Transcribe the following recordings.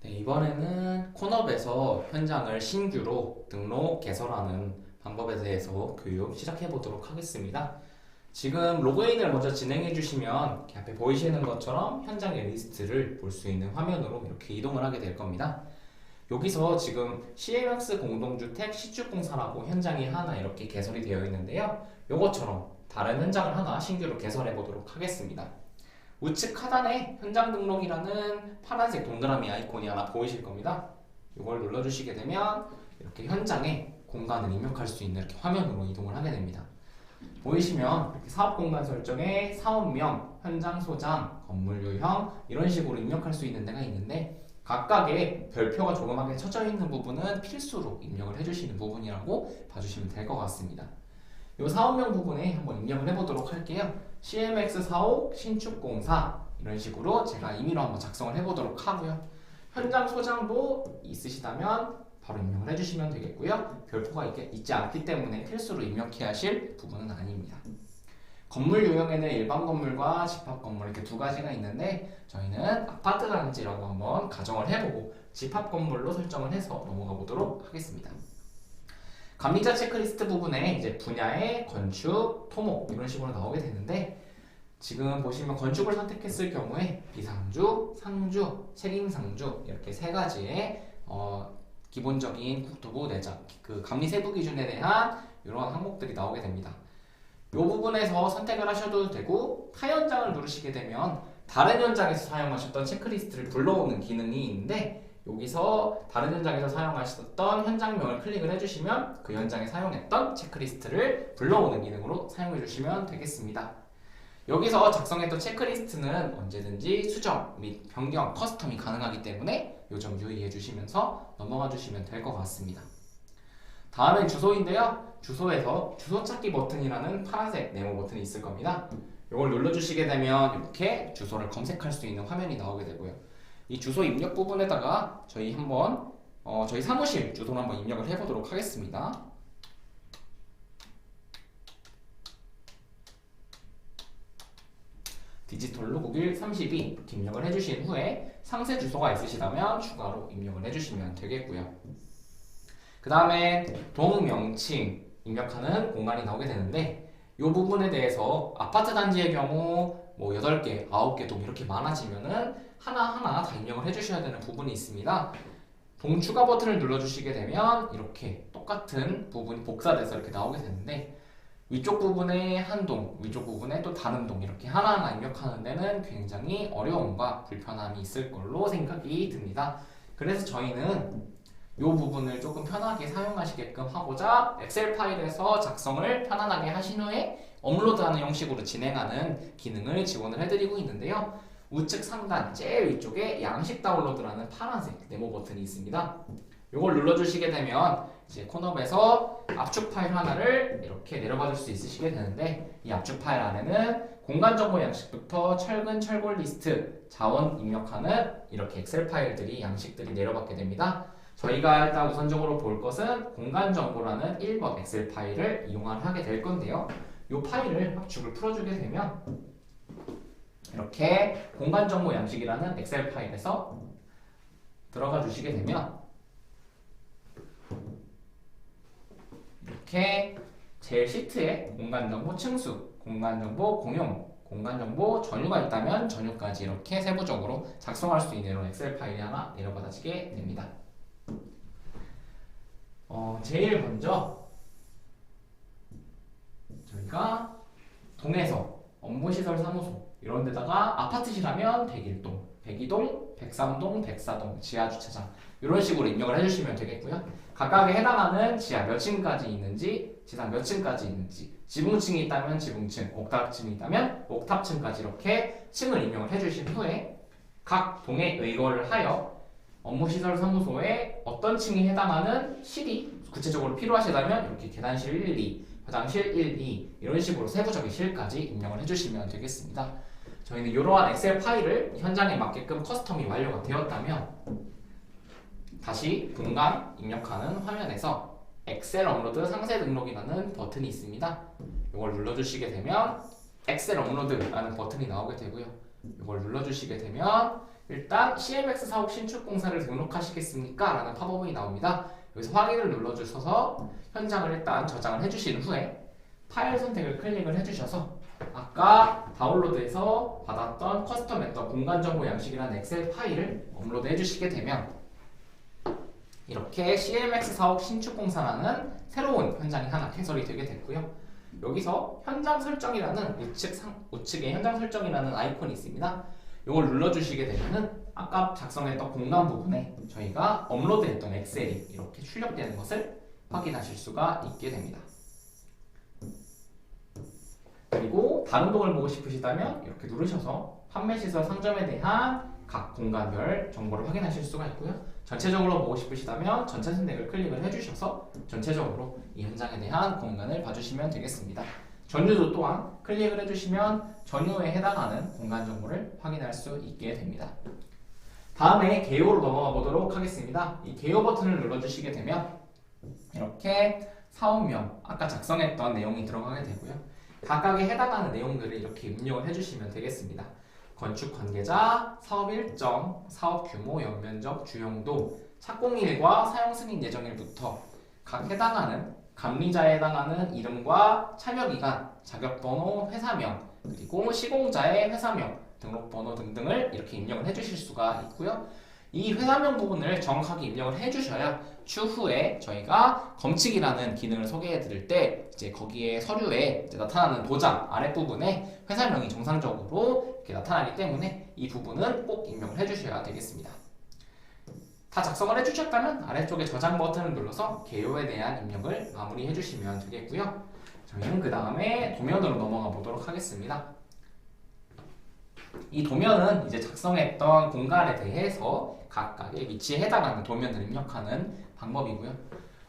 네, 이번에는 콘업에서 현장을 신규로 등록, 개설하는 방법에 대해서 교육 시작해 보도록 하겠습니다. 지금 로그인을 먼저 진행해 주시면 이렇게 앞에 보이시는 것처럼 현장의 리스트를 볼 수 있는 화면으로 이렇게 이동을 하게 될 겁니다. 여기서 지금 CMX 공동주택 시축공사라고 현장이 하나 이렇게 개설이 되어 있는데요. 이것처럼 다른 현장을 하나 신규로 개설해 보도록 하겠습니다. 우측 하단에 현장 등록이라는 파란색 동그라미 아이콘이 하나 보이실 겁니다. 이걸 눌러주시게 되면 이렇게 현장에 공간을 입력할 수 있는 이렇게 화면으로 이동을 하게 됩니다. 보이시면 이렇게 사업 공간 설정에 사업명, 현장 소장, 건물 유형 이런 식으로 입력할 수 있는 데가 있는데 각각의 별표가 조그맣게 쳐져 있는 부분은 필수로 입력을 해주시는 부분이라고 봐주시면 될 것 같습니다. 이 사업명 부분에 한번 입력을 해보도록 할게요. CMX 사옥 신축공사 이런 식으로 제가 임의로 한번 작성을 해보도록 하고요. 현장 소장도 있으시다면 바로 입력을 해주시면 되겠고요. 별표가 있지 않기 때문에 필수로 입력해야 하실 부분은 아닙니다. 건물 유형에는 일반 건물과 집합 건물 이렇게 두 가지가 있는데 저희는 아파트 단지라고 한번 가정을 해보고 집합 건물로 설정을 해서 넘어가 보도록 하겠습니다. 감리자 체크리스트 부분에 이제 분야의 건축, 토목 이런 식으로 나오게 되는데 지금 보시면 건축을 선택했을 경우에 비상주, 상주, 책임상주 이렇게 세 가지의 기본적인 국토부 내장 그 감리 세부 기준에 대한 이런 항목들이 나오게 됩니다. 이 부분에서 선택을 하셔도 되고 타 현장을 누르시게 되면 다른 현장에서 사용하셨던 체크리스트를 불러오는 기능이 있는데 여기서 다른 현장에서 사용하셨던 현장명을 클릭을 해주시면 그 현장에 사용했던 체크리스트를 불러오는 기능으로 사용해 주시면 되겠습니다. 여기서 작성했던 체크리스트는 언제든지 수정 및 변경, 커스텀이 가능하기 때문에 이 점 유의해 주시면서 넘어가 주시면 될 것 같습니다. 다음은 주소인데요. 주소에서 주소 찾기 버튼이라는 파란색 네모 버튼이 있을 겁니다. 이걸 눌러주시게 되면 이렇게 주소를 검색할 수 있는 화면이 나오게 되고요. 이 주소 입력 부분에다가 저희 한번 저희 사무실 주소를 한번 입력을 해보도록 하겠습니다. 디지털로 9132 이렇게 입력을 해주신 후에 상세 주소가 있으시다면 추가로 입력을 해주시면 되겠고요. 그 다음에 동명칭 입력하는 공간이 나오게 되는데 이 부분에 대해서 아파트 단지의 경우 뭐 8개, 9개 동 이렇게 많아지면은 하나하나 다 입력을 해주셔야 되는 부분이 있습니다. 동 추가 버튼을 눌러주시게 되면 이렇게 똑같은 부분이 복사돼서 이렇게 나오게 되는데 위쪽 부분에 한 동, 위쪽 부분에 또 다른 동 이렇게 하나하나 입력하는 데는 굉장히 어려움과 불편함이 있을 걸로 생각이 듭니다. 그래서 저희는 이 부분을 조금 편하게 사용하시게끔 하고자 엑셀 파일에서 작성을 편안하게 하신 후에 업로드하는 형식으로 진행하는 기능을 지원을 해드리고 있는데요. 우측 상단 제일 위쪽에 양식 다운로드라는 파란색 네모 버튼이 있습니다. 이걸 눌러주시게 되면 이제 콘업에서 압축 파일 하나를 이렇게 내려받을 수 있으시게 되는데 이 압축 파일 안에는 공간정보 양식부터 철근, 철골 리스트, 자원 입력하는 이렇게 엑셀 파일들이 양식들이 내려받게 됩니다. 저희가 일단 우선적으로 볼 것은 공간정보라는 1번 엑셀 파일을 이용하게 될 건데요. 이 파일을 압축을 풀어주게 되면 이렇게 공간정보 양식이라는 엑셀 파일에서 들어가 주시게 되면 이렇게 제일 시트에 공간정보 층수, 공간정보 공용, 공간정보 전유가 있다면 전유까지 이렇게 세부적으로 작성할 수 있는 이런 엑셀 파일이 하나 내려받아지게 됩니다. 제일 먼저 저희가 동에서 업무시설 사무소 이런 데다가 아파트시라면 101동, 102동, 103동, 104동, 지하주차장 이런 식으로 입력을 해주시면 되겠고요. 각각에 해당하는 지하 몇 층까지 있는지, 지상 몇 층까지 있는지, 지붕층이 있다면 지붕층, 옥탑층이 있다면 옥탑층까지 이렇게 층을 입력을 해주신 후에 각 동에 의거를 하여 업무시설 사무소에 어떤 층이 해당하는 실이 구체적으로 필요하시다면 이렇게 계단실 1, 2, 화장실 1, 2 이런 식으로 세부적인 실까지 입력을 해주시면 되겠습니다. 저희는 이러한 엑셀 파일을 현장에 맞게끔 커스텀이 완료가 되었다면 다시 공간 입력하는 화면에서 엑셀 업로드 상세 등록이라는 버튼이 있습니다. 이걸 눌러주시게 되면 엑셀 업로드라는 버튼이 나오게 되고요. 이걸 눌러주시게 되면 일단 CMX 사옥 신축 공사를 등록하시겠습니까? 라는 팝업이 나옵니다. 여기서 확인을 눌러주셔서 현장을 일단 저장을 해주신 후에 파일 선택을 클릭을 해주셔서 아까 다운로드해서 받았던 커스텀했던 공간정보 양식이라는 엑셀 파일을 업로드 해주시게 되면 이렇게 CMX 사옥 신축공사라는 새로운 현장이 하나 개설이 되게 됐고요. 여기서 현장 설정이라는 우측에 현장 설정이라는 아이콘이 있습니다. 이걸 눌러주시게 되면은 아까 작성했던 공간 부분에 저희가 업로드했던 엑셀이 이렇게 출력되는 것을 확인하실 수가 있게 됩니다. 그리고 다른 동을 보고 싶으시다면 이렇게 누르셔서 판매시설 상점에 대한 각 공간별 정보를 확인하실 수가 있고요. 전체적으로 보고 싶으시다면 전체 선택을 클릭을 해주셔서 전체적으로 이 현장에 대한 공간을 봐주시면 되겠습니다. 전유도 또한 클릭을 해주시면 전유에 해당하는 공간 정보를 확인할 수 있게 됩니다. 다음에 개요로 넘어가 보도록 하겠습니다. 이 개요 버튼을 눌러주시게 되면 이렇게 사업명, 아까 작성했던 내용이 들어가게 되고요. 각각에 해당하는 내용들을 이렇게 입력을 해주시면 되겠습니다. 건축 관계자, 사업 일정, 사업 규모, 연면적, 주용도, 착공일과 사용 승인 예정일부터 각 해당하는 감리자에 해당하는 이름과 참여기간, 자격번호, 회사명, 그리고 시공자의 회사명, 등록번호 등등을 이렇게 입력을 해주실 수가 있고요. 이 회사명 부분을 정확하게 입력을 해주셔야 추후에 저희가 검측이라는 기능을 소개해 드릴 때 이제 거기에 서류에 이제 나타나는 도장 아랫부분에 회사명이 정상적으로 이렇게 나타나기 때문에 이 부분은 꼭 입력을 해주셔야 되겠습니다. 다 작성을 해주셨다면 아래쪽에 저장 버튼을 눌러서 개요에 대한 입력을 마무리해 주시면 되겠고요. 저희는 그 다음에 도면으로 넘어가 보도록 하겠습니다. 이 도면은 이제 작성했던 공간에 대해서 각각의 위치에 해당하는 도면을 입력하는 방법이고요.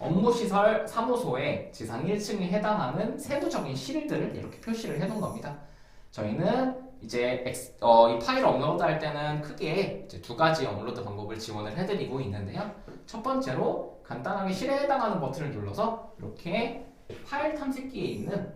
업무시설 사무소의 지상 1층에 해당하는 세부적인 실들을 이렇게 표시를 해놓은 겁니다. 저희는 이제 이 파일을 업로드할 때는 크게 이제 두 가지 업로드 방법을 지원을 해드리고 있는데요. 첫 번째로 간단하게 실에 해당하는 버튼을 눌러서 이렇게 파일 탐색기에 있는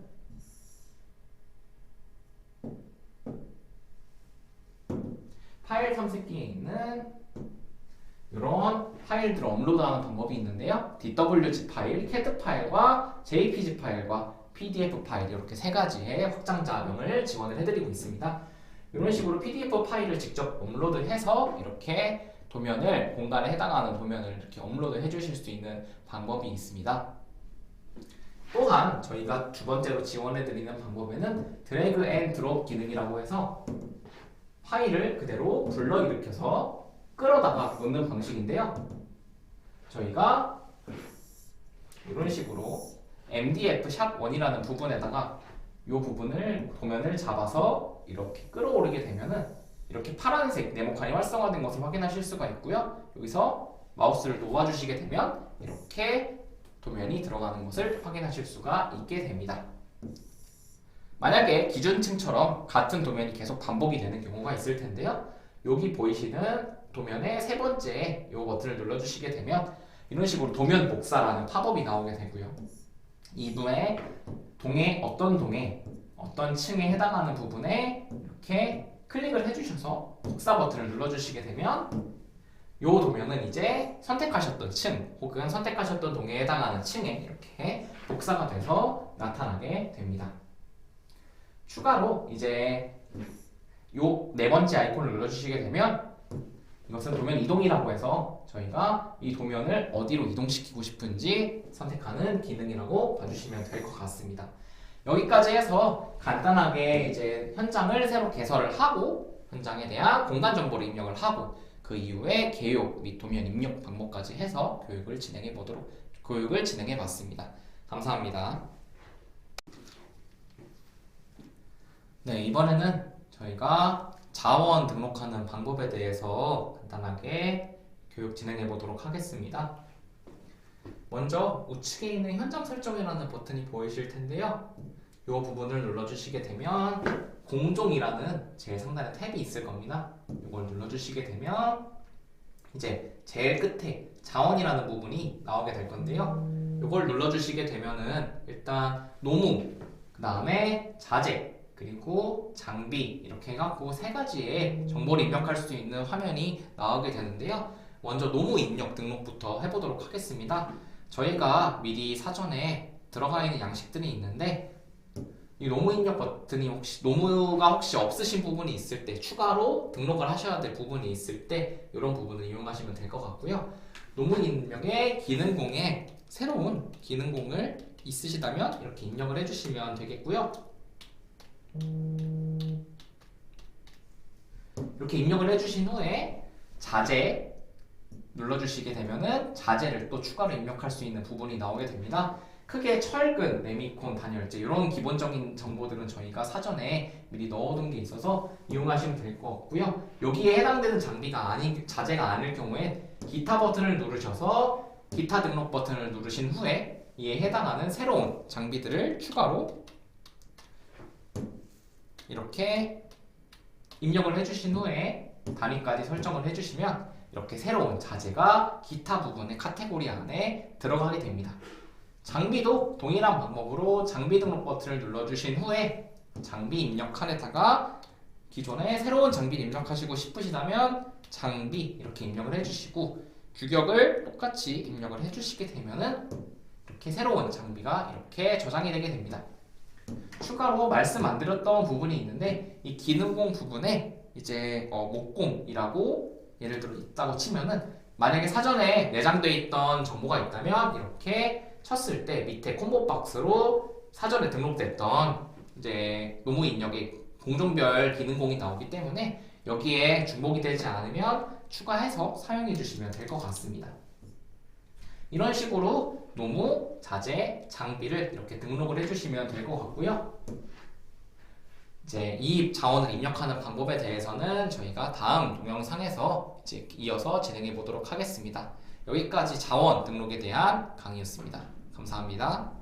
이런 파일들을 업로드하는 방법이 있는데요. DWG 파일, CAD 파일과 JPG 파일과 PDF 파일 이렇게 세 가지의 확장자명을 지원을 해드리고 있습니다. 이런 식으로 PDF 파일을 직접 업로드해서 이렇게 도면을 공간에 해당하는 도면을 이렇게 업로드 해주실 수 있는 방법이 있습니다. 또한 저희가 두 번째로 지원해드리는 방법에는 드래그 앤 드롭 기능이라고 해서 파일을 그대로 불러일으켜서 끌어다가 놓는 방식인데요. 저희가 이런 식으로 MDF 샵1이라는 부분에다가 이 부분을 도면을 잡아서 이렇게 끌어오르게 되면은 이렇게 파란색 네모칸이 활성화된 것을 확인하실 수가 있고요. 여기서 마우스를 놓아주시게 되면 이렇게 도면이 들어가는 것을 확인하실 수가 있게 됩니다. 만약에 기준층처럼 같은 도면이 계속 반복이 되는 경우가 있을 텐데요. 여기 보이시는 도면의 세 번째 이 버튼을 눌러주시게 되면 이런 식으로 도면 복사라는 팝업이 나오게 되고요. 이분의 어떤 층에 해당하는 부분에 이렇게 클릭을 해주셔서 복사 버튼을 눌러주시게 되면 이 도면은 이제 선택하셨던 층 혹은 선택하셨던 동에 해당하는 층에 이렇게 복사가 돼서 나타나게 됩니다. 추가로 이제 요 네 번째 아이콘을 눌러주시게 되면 이것은 도면 이동이라고 해서 저희가 이 도면을 어디로 이동시키고 싶은지 선택하는 기능이라고 봐주시면 될 것 같습니다. 여기까지 해서 간단하게 이제 현장을 새로 개설을 하고 현장에 대한 공간 정보를 입력을 하고 그 이후에 개요 및 도면 입력 방법까지 해서 교육을 진행해 봤습니다. 감사합니다. 네, 이번에는 저희가 자원 등록하는 방법에 대해서 간단하게 교육 진행해 보도록 하겠습니다. 먼저 우측에 있는 현장 설정이라는 버튼이 보이실 텐데요. 이 부분을 눌러주시게 되면 공종이라는 제일 상단에 탭이 있을 겁니다. 이걸 눌러주시게 되면 이제 제일 끝에 자원이라는 부분이 나오게 될 건데요. 이걸 눌러주시게 되면은 일단 노무, 그 다음에 자재, 그 그리고 장비 이렇게 해갖고 세 가지의 정보를 입력할 수 있는 화면이 나오게 되는데요. 먼저 노무 입력 등록부터 해보도록 하겠습니다. 저희가 미리 사전에 들어가 있는 양식들이 있는데 이 노무 입력 버튼이 노무가 혹시 없으신 부분이 있을 때 추가로 등록을 하셔야 될 부분이 있을 때 이런 부분을 이용하시면 될 것 같고요. 노무 입력의 기능공에 새로운 기능공을 있으시다면 이렇게 입력을 해주시면 되겠고요. 이렇게 입력을 해주신 후에 자재 눌러주시게 되면은 자재를 또 추가로 입력할 수 있는 부분이 나오게 됩니다. 크게 철근, 레미콘, 단열재 이런 기본적인 정보들은 저희가 사전에 미리 넣어둔 게 있어서 이용하시면 될 것 같고요. 여기에 해당되는 자재가 아닐 경우에 기타 버튼을 누르셔서 기타 등록 버튼을 누르신 후에 이에 해당하는 새로운 장비들을 추가로 이렇게 입력을 해주신 후에 단위까지 설정을 해주시면 이렇게 새로운 자재가 기타 부분의 카테고리 안에 들어가게 됩니다. 장비도 동일한 방법으로 장비 등록 버튼을 눌러주신 후에 장비 입력 칸에다가 기존에 새로운 장비를 입력하시고 싶으시다면 장비 이렇게 입력을 해주시고 규격을 똑같이 입력을 해주시게 되면은 이렇게 새로운 장비가 이렇게 저장이 되게 됩니다. 추가로 말씀 안 드렸던 부분이 있는데 이 기능공 부분에 이제 목공이라고 예를 들어 있다고 치면은 만약에 사전에 내장되어 있던 정보가 있다면 이렇게 쳤을 때 밑에 콤보 박스로 사전에 등록됐던 이제 노무 입력의 공종별 기능공이 나오기 때문에 여기에 중복이 되지 않으면 추가해서 사용해 주시면 될 것 같습니다. 이런 식으로 노무, 자재, 장비를 이렇게 등록을 해주시면 될 것 같고요. 이제 이 자원을 입력하는 방법에 대해서는 저희가 다음 동영상에서 이제 이어서 진행해 보도록 하겠습니다. 여기까지 자원 등록에 대한 강의였습니다. 감사합니다.